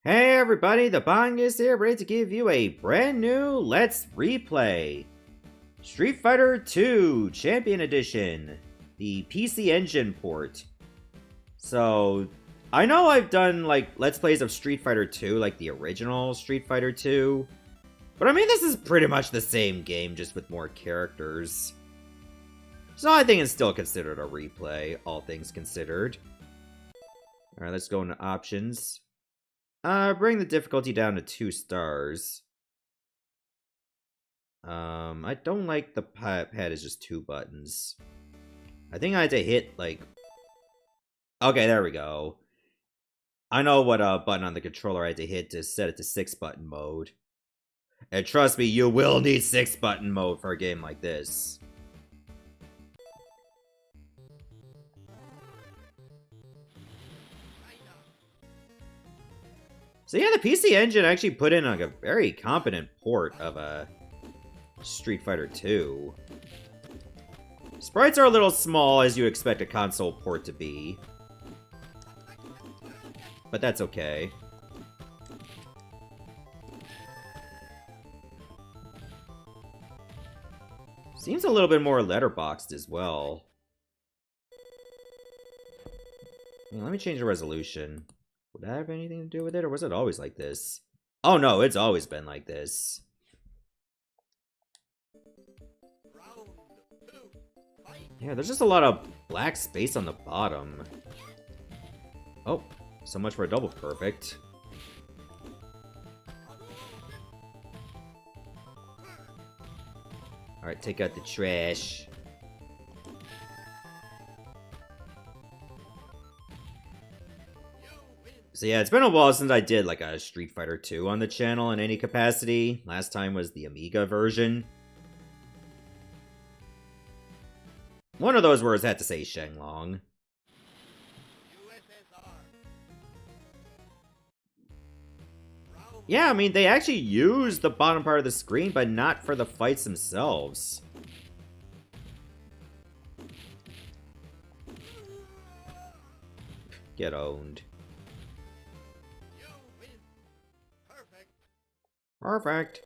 Hey everybody, the Bong is here, ready to give you a brand new Let's Replay Street Fighter 2 Champion Edition, the PC Engine port. So, I know I've done like Let's Plays of Street Fighter 2, like the original Street Fighter 2, but I mean this is pretty much the same game, just with more characters. So I think it's still considered a replay, all things considered. Alright, let's go into options. Bring the difficulty down to 2 stars. I don't like the pad is just 2 buttons. I think I had to hit, like... Okay, there we go. I know what button on the controller I had to hit to set it to 6-button mode. And trust me, you will need 6-button mode for a game like this. So yeah, the PC Engine actually put in like a very competent port of a Street Fighter 2. Sprites are a little small, as you expect a console port to be. But that's okay. Seems a little bit more letterboxed as well. Let me change the resolution. Would that have anything to do with it, or was it always like this? Oh no, it's always been like this. Yeah, there's just a lot of black space on the bottom. Oh, so much for a double perfect. Alright, take out the trash. So yeah, it's been a while since I did like a Street Fighter 2 on the channel in any capacity. Last time was the Amiga version. One of those words had to say Shenlong. Yeah, I mean, they actually use the bottom part of the screen, but not for the fights themselves. Get owned. Perfect.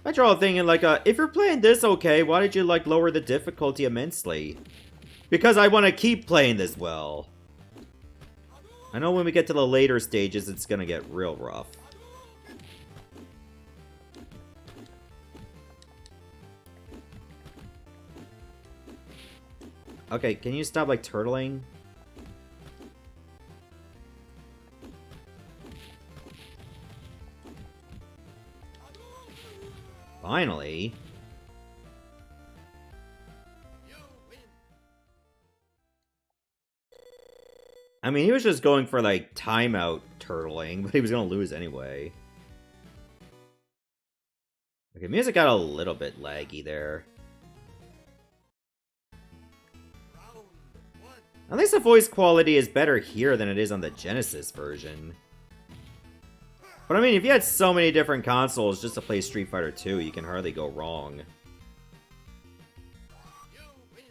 I draw thinking like, if you're playing this okay, why did you like lower the difficulty immensely? Because I want to keep playing this well. I know when we get to the later stages, it's gonna get real rough. Okay, can you stop like turtling? Finally. I mean, he was just going for, like, timeout turtling, but he was gonna lose anyway. Okay, music got a little bit laggy there. At least the voice quality is better here than it is on the Genesis version. But I mean, if you had so many different consoles just to play Street Fighter 2, you can hardly go wrong.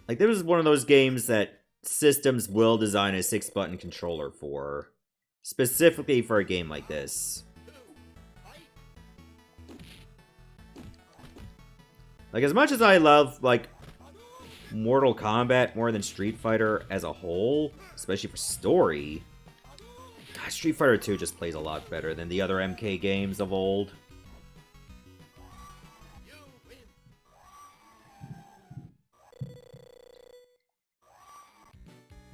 Like, this is one of those games that systems will design a 6-button controller for. Specifically for a game like this. Like, as much as I love, like, Mortal Kombat more than Street Fighter as a whole, especially for story, God, Street Fighter 2 just plays a lot better than the other MK games of old.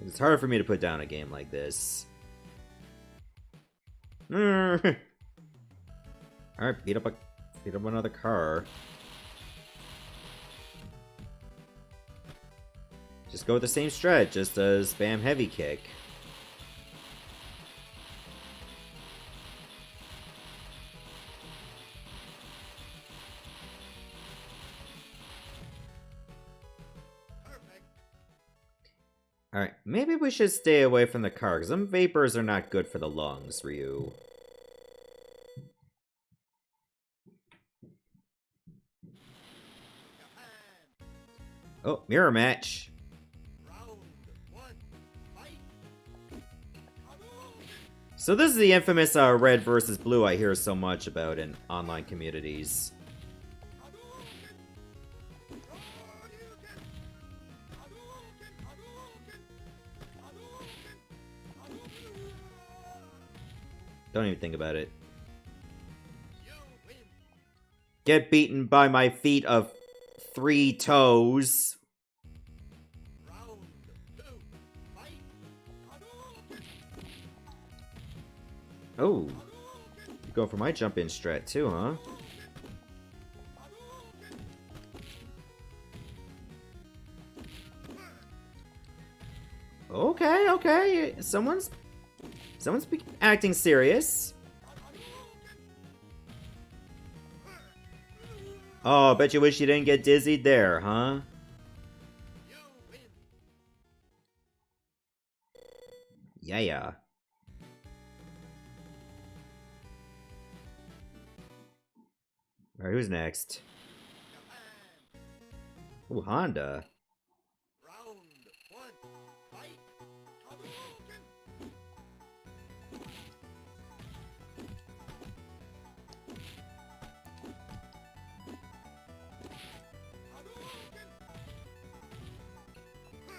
It's hard for me to put down a game like this. Alright, beat up another car. Just go with the same strat, just spam heavy kick. Alright, maybe we should stay away from the car, because them vapors are not good for the lungs, Ryu. Oh, mirror match. So this is the infamous red versus blue I hear so much about in online communities. Don't even think about it. Get beaten by my feet of 3 toes. Oh. You're going for my jump-in strat too, huh? Okay, okay. Someone's acting serious. Oh, bet you wish you didn't get dizzied there, huh? Yeah, yeah. Alright, who's next? Ooh, Honda.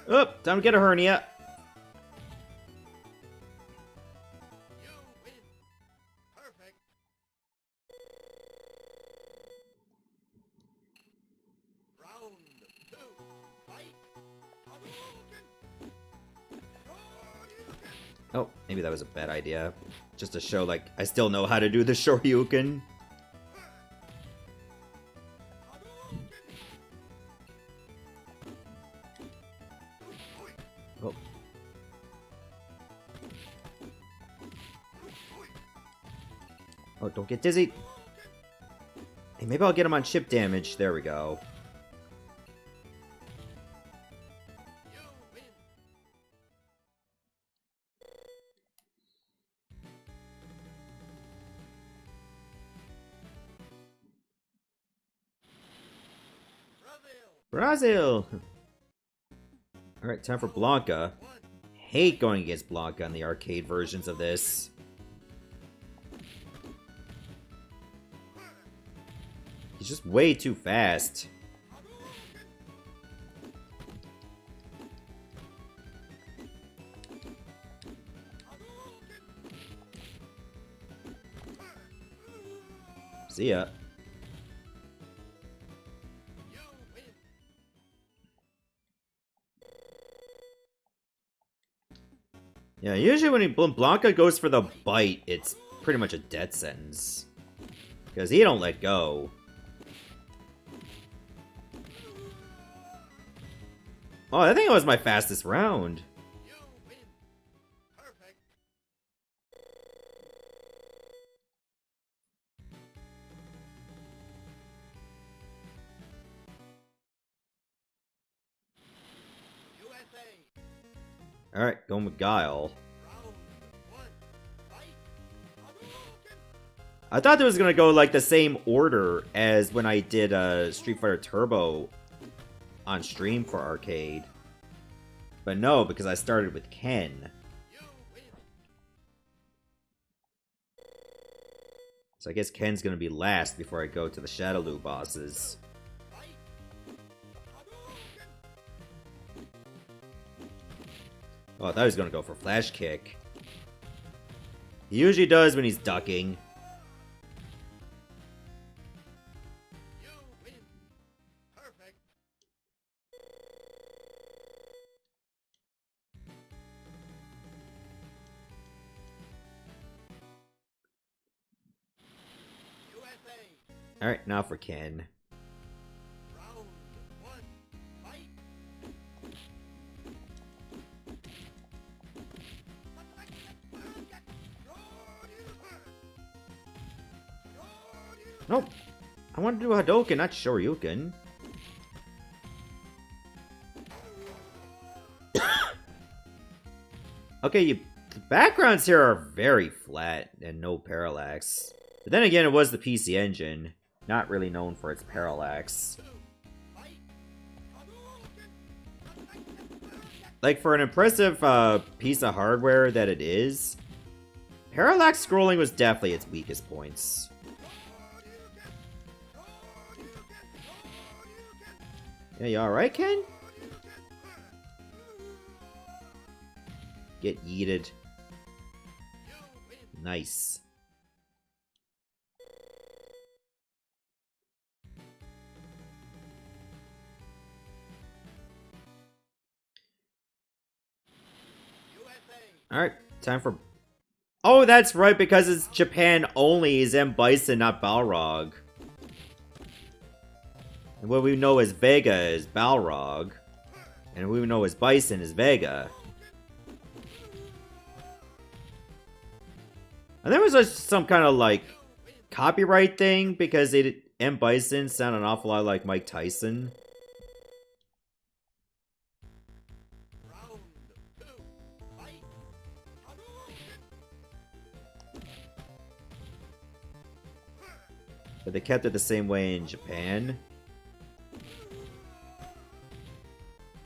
Oh, time to get a hernia. Oh, maybe that was a bad idea. Just to show, like, I still know how to do the Shoryuken. Oh. Oh, don't get dizzy. Hey, maybe I'll get him on chip damage. There we go. Brazil! Alright, time for Blanca. Hate going against Blanca on the arcade versions of this. He's just way too fast. See ya. Yeah, usually when Blanca goes for the bite, it's pretty much a death sentence. Because he don't let go. Oh, I think it was my fastest round. Alright, going with Guile. I thought it was gonna go like the same order as when I did Street Fighter Turbo on stream for arcade. But no, because I started with Ken. So I guess Ken's gonna be last before I go to the Shadowloo bosses. Oh, I thought he was gonna go for Flash Kick. He usually does when he's ducking. Alright, now for Ken. Nope. I want to do Hadouken, not Shoryuken. Okay, the backgrounds here are very flat and no parallax. But then again, it was the PC Engine, not really known for its parallax. Like, for an impressive piece of hardware that it is, Parallax scrolling was definitely its weakest points. Yeah, you alright, Ken? Get yeeted. Nice. Alright, time for... Oh, that's right, because it's Japan only is M. Bison, not Balrog. And what we know as Vega is Balrog. And what we know as Bison is Vega. And there was some kind of, like, copyright thing, because M. Bison sounded an awful lot like Mike Tyson. But they kept it the same way in Japan.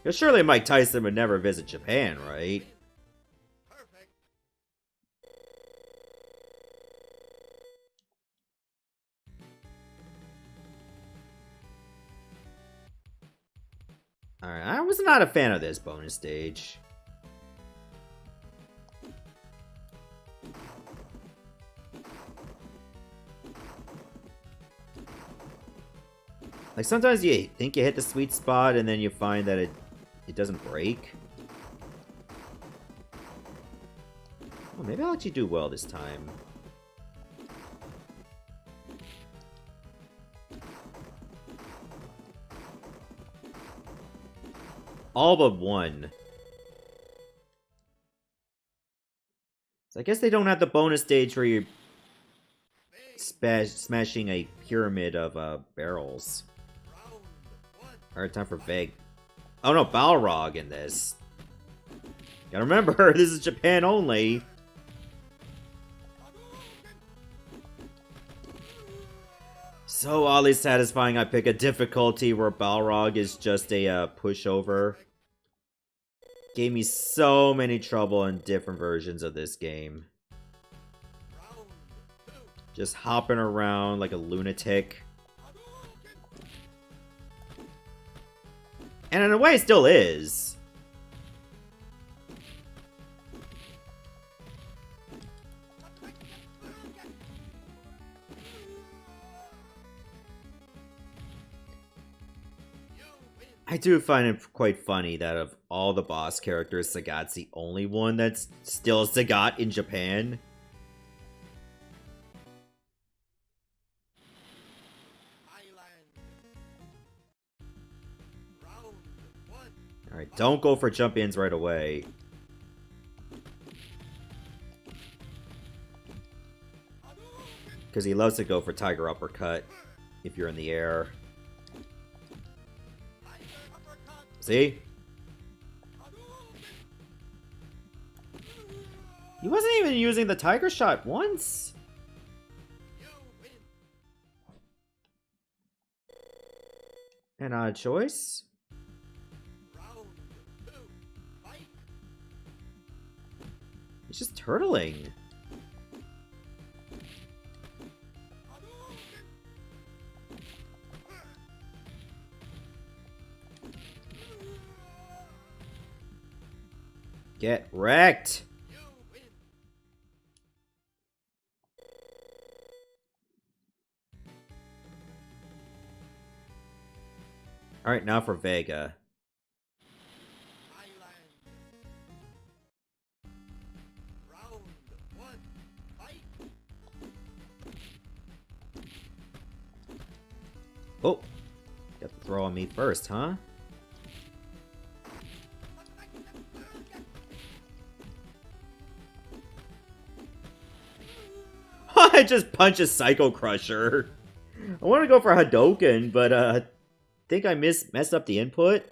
Because surely Mike Tyson would never visit Japan, right? Alright, I was not a fan of this bonus stage. Like, sometimes you think you hit the sweet spot, and then you find that it doesn't break. Oh, maybe I'll actually do well this time. All but one. So I guess they don't have the bonus stage where you're smashing a pyramid of barrels. Alright, time for Veg. Oh no, Balrog in this. Gotta remember, this is Japan only. So oddly satisfying, I pick a difficulty where Balrog is just a pushover. Gave me so many trouble in different versions of this game. Just hopping around like a lunatic. And in a way, it still is. I do find it quite funny that of all the boss characters, Sagat's the only one that's still Sagat in Japan. Alright, don't go for jump-ins right away. Because he loves to go for Tiger Uppercut if you're in the air. See? He wasn't even using the Tiger Shot once. An odd choice. He's just turtling. Get wrecked! Alright, now for Vega. Oh! Got the throw on me first, huh? I just punch a Psycho Crusher. I want to go for Hadouken, but I think I messed up the input,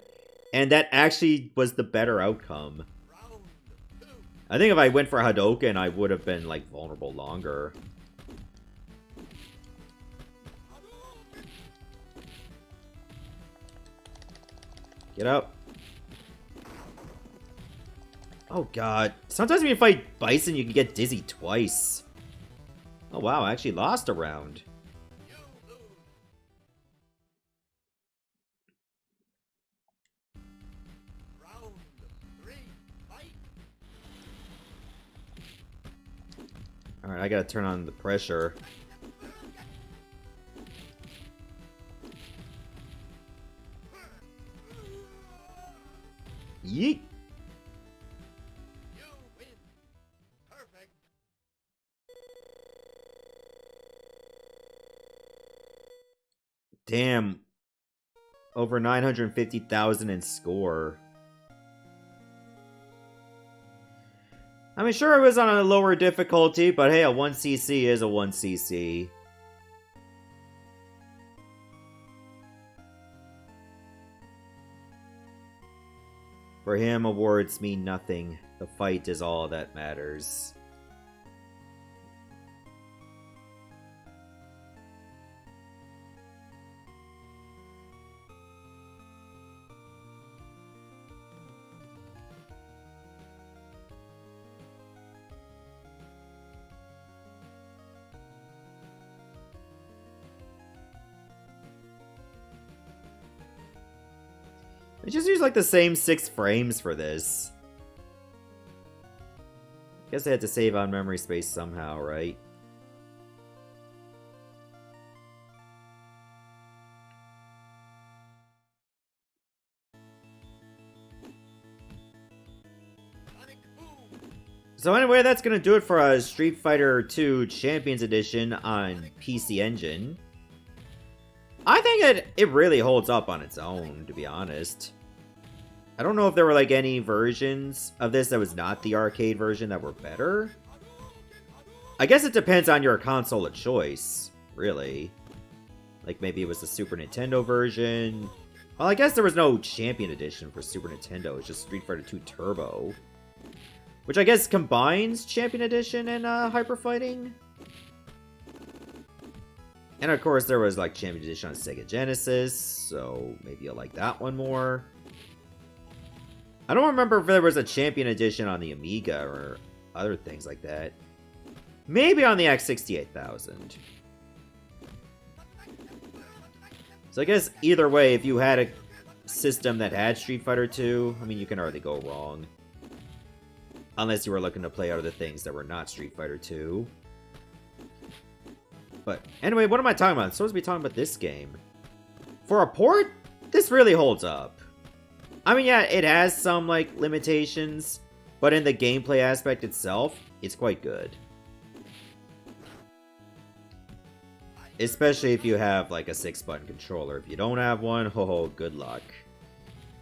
and that actually was the better outcome. I think if I went for Hadouken, I would have been like vulnerable longer. Get up. Oh god. Sometimes when you fight Bison, you can get dizzy twice. Oh wow, I actually lost a round. Alright, I gotta turn on the pressure. Yeet! Damn. Over 950,000 in score. I mean, sure it was on a lower difficulty, but hey, a 1cc is a 1cc. For him, awards mean nothing. The fight is all that matters. I just used like the same 6 frames for this. Guess I had to save on memory space somehow, right? So anyway, that's gonna do it for Street Fighter 2 Champions Edition on PC Engine. I think it really holds up on its own, to be honest. I don't know if there were like any versions of this that was not the arcade version that were better. I guess it depends on your console of choice, really. Like maybe it was the Super Nintendo version. Well, I guess there was no Champion Edition for Super Nintendo. It's just Street Fighter 2 Turbo. Which I guess combines Champion Edition and Hyper Fighting. And of course there was like Champion Edition on Sega Genesis, so maybe you'll like that one more. I don't remember if there was a Champion Edition on the Amiga or other things like that. Maybe on the X68000. So I guess either way, if you had a system that had Street Fighter 2, I mean, you can hardly go wrong. Unless you were looking to play other things that were not Street Fighter 2. But anyway, what am I talking about? I'm supposed to be talking about this game. For a port, this really holds up. I mean, yeah, it has some, like, limitations, but in the gameplay aspect itself, it's quite good. Especially if you have, like, a 6-button controller. If you don't have one, ho, good luck.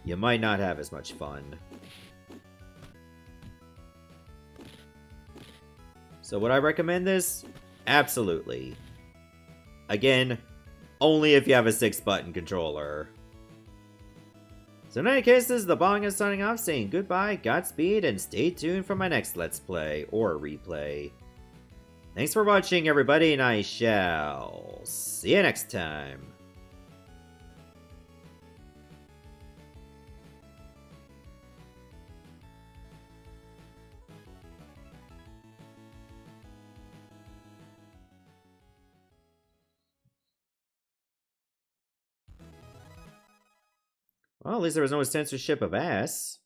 You might not have as much fun. So would I recommend this? Absolutely. Again, only if you have a 6-button controller. So in any case, this is the Banga signing off, saying goodbye, Godspeed, and stay tuned for my next Let's Play, or Replay. Thanks for watching, everybody, and I shall see you next time. Well, at least there was no censorship of ass.